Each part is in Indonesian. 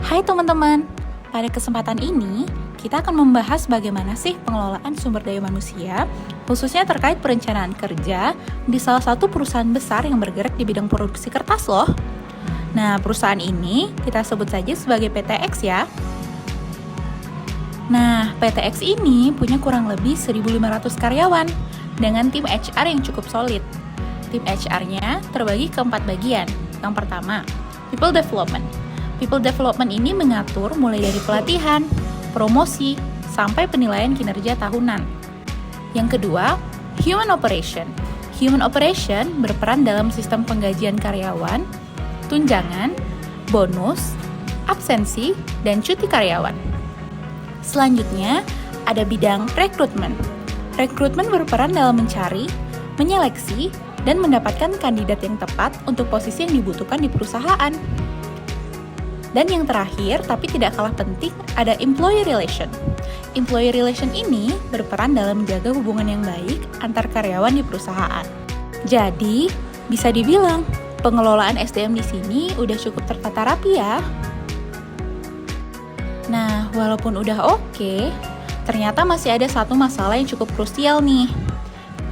Hai teman-teman, pada kesempatan ini kita akan membahas bagaimana sih pengelolaan sumber daya manusia, khususnya terkait perencanaan kerja di salah satu perusahaan besar yang bergerak di bidang produksi kertas loh. Nah, perusahaan ini kita sebut saja sebagai PTX ya. Nah, PTX ini punya kurang lebih 1.500 karyawan dengan tim HR yang cukup solid. Tim HR-nya terbagi ke 4 bagian. Yang pertama, People Development. People Development ini mengatur mulai dari pelatihan, promosi, sampai penilaian kinerja tahunan. Yang kedua, Human Operation. Human Operation berperan dalam sistem penggajian karyawan, tunjangan, bonus, absensi, dan cuti karyawan. Selanjutnya, ada bidang rekrutmen. Rekrutmen berperan dalam mencari, menyeleksi, dan mendapatkan kandidat yang tepat untuk posisi yang dibutuhkan di perusahaan. Dan yang terakhir, tapi tidak kalah penting, ada employee relation. Employee relation ini berperan dalam menjaga hubungan yang baik antar karyawan di perusahaan. Jadi, bisa dibilang pengelolaan SDM di sini udah cukup tertata rapi ya. Nah, walaupun udah oke, ternyata masih ada satu masalah yang cukup krusial nih,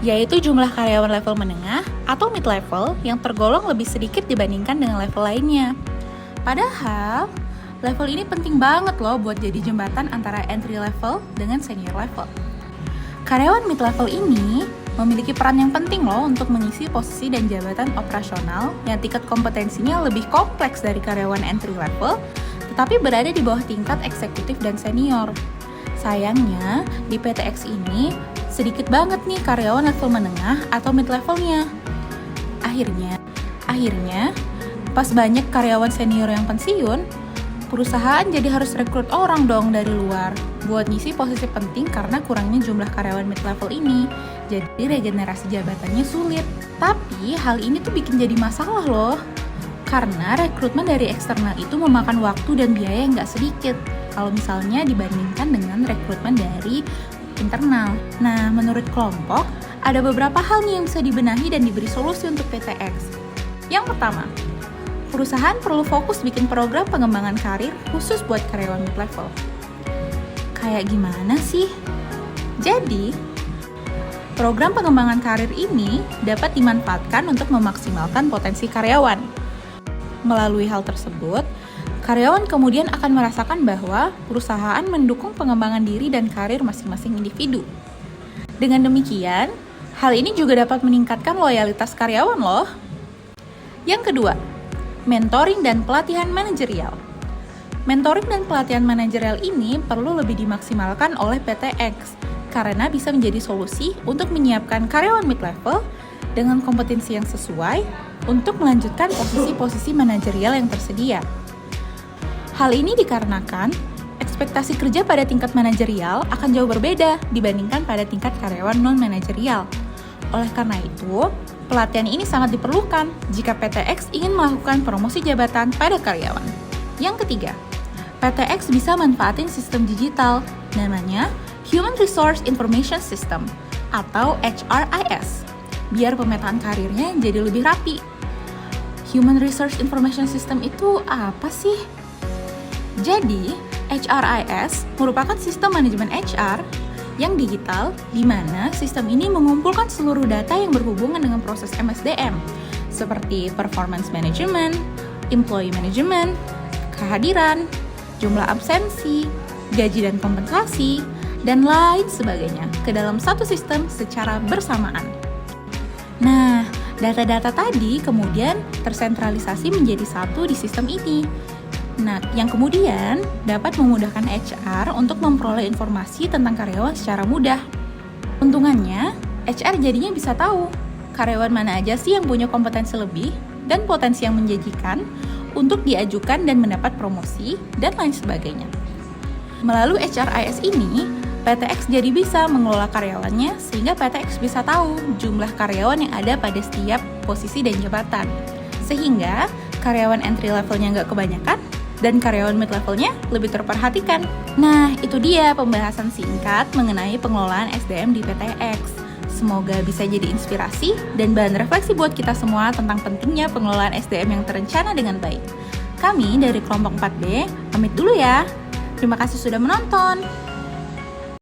yaitu jumlah karyawan level menengah atau mid-level yang tergolong lebih sedikit dibandingkan dengan level lainnya. Padahal, level ini penting banget loh buat jadi jembatan antara entry level dengan senior level. Karyawan mid-level ini memiliki peran yang penting loh untuk mengisi posisi dan jabatan operasional yang tingkat kompetensinya lebih kompleks dari karyawan entry level, tetapi berada di bawah tingkat eksekutif dan senior. Sayangnya, di PTX ini sedikit banget nih karyawan level menengah atau mid-levelnya. Akhirnya, pas banyak karyawan senior yang pensiun, perusahaan jadi harus rekrut orang dong dari luar buat ngisi posisi penting karena kurangnya jumlah karyawan mid-level ini. Jadi regenerasi jabatannya sulit. Tapi hal ini tuh bikin jadi masalah loh. Karena rekrutmen dari eksternal itu memakan waktu dan biaya yang nggak sedikit kalau misalnya dibandingkan dengan rekrutmen dari internal. Nah, menurut kelompok, ada beberapa hal nih yang bisa dibenahi dan diberi solusi untuk PTX. Yang pertama, perusahaan perlu fokus bikin program pengembangan karir khusus buat karyawan mid-level. Kayak gimana sih? Jadi, program pengembangan karir ini dapat dimanfaatkan untuk memaksimalkan potensi karyawan. Melalui hal tersebut, karyawan kemudian akan merasakan bahwa perusahaan mendukung pengembangan diri dan karir masing-masing individu. Dengan demikian, hal ini juga dapat meningkatkan loyalitas karyawan loh. Yang kedua, mentoring dan pelatihan manajerial. Mentoring dan pelatihan manajerial ini perlu lebih dimaksimalkan oleh PTX karena bisa menjadi solusi untuk menyiapkan karyawan mid-level dengan kompetensi yang sesuai untuk melanjutkan posisi-posisi manajerial yang tersedia. Hal ini dikarenakan ekspektasi kerja pada tingkat manajerial akan jauh berbeda dibandingkan pada tingkat karyawan non-manajerial. Oleh karena itu, pelatihan ini sangat diperlukan jika PTX ingin melakukan promosi jabatan pada karyawan. Yang ketiga, PTX bisa manfaatin sistem digital, namanya Human Resource Information System atau HRIS, biar pemetaan karirnya jadi lebih rapi. Human Resource Information System itu apa sih? Jadi, HRIS merupakan sistem manajemen HR yang digital, di mana sistem ini mengumpulkan seluruh data yang berhubungan dengan proses MSDM, seperti performance management, employee management, kehadiran, jumlah absensi, gaji dan kompensasi, dan lain sebagainya ke dalam satu sistem secara bersamaan. Nah, data-data tadi kemudian tersentralisasi menjadi satu di sistem ini. Nah, yang kemudian dapat memudahkan HR untuk memperoleh informasi tentang karyawan secara mudah. Untungannya, HR jadinya bisa tahu karyawan mana aja sih yang punya kompetensi lebih dan potensi yang menjanjikan untuk diajukan dan mendapat promosi, dan lain sebagainya. Melalui HRIS ini, PTX jadi bisa mengelola karyawannya sehingga PTX bisa tahu jumlah karyawan yang ada pada setiap posisi dan jabatan. Sehingga karyawan entry levelnya nggak kebanyakan, dan karyawan mid-levelnya lebih terperhatikan. Nah, itu dia pembahasan singkat mengenai pengelolaan SDM di PTX. Semoga bisa jadi inspirasi dan bahan refleksi buat kita semua tentang pentingnya pengelolaan SDM yang terencana dengan baik. Kami dari kelompok 4B pamit dulu ya. Terima kasih sudah menonton.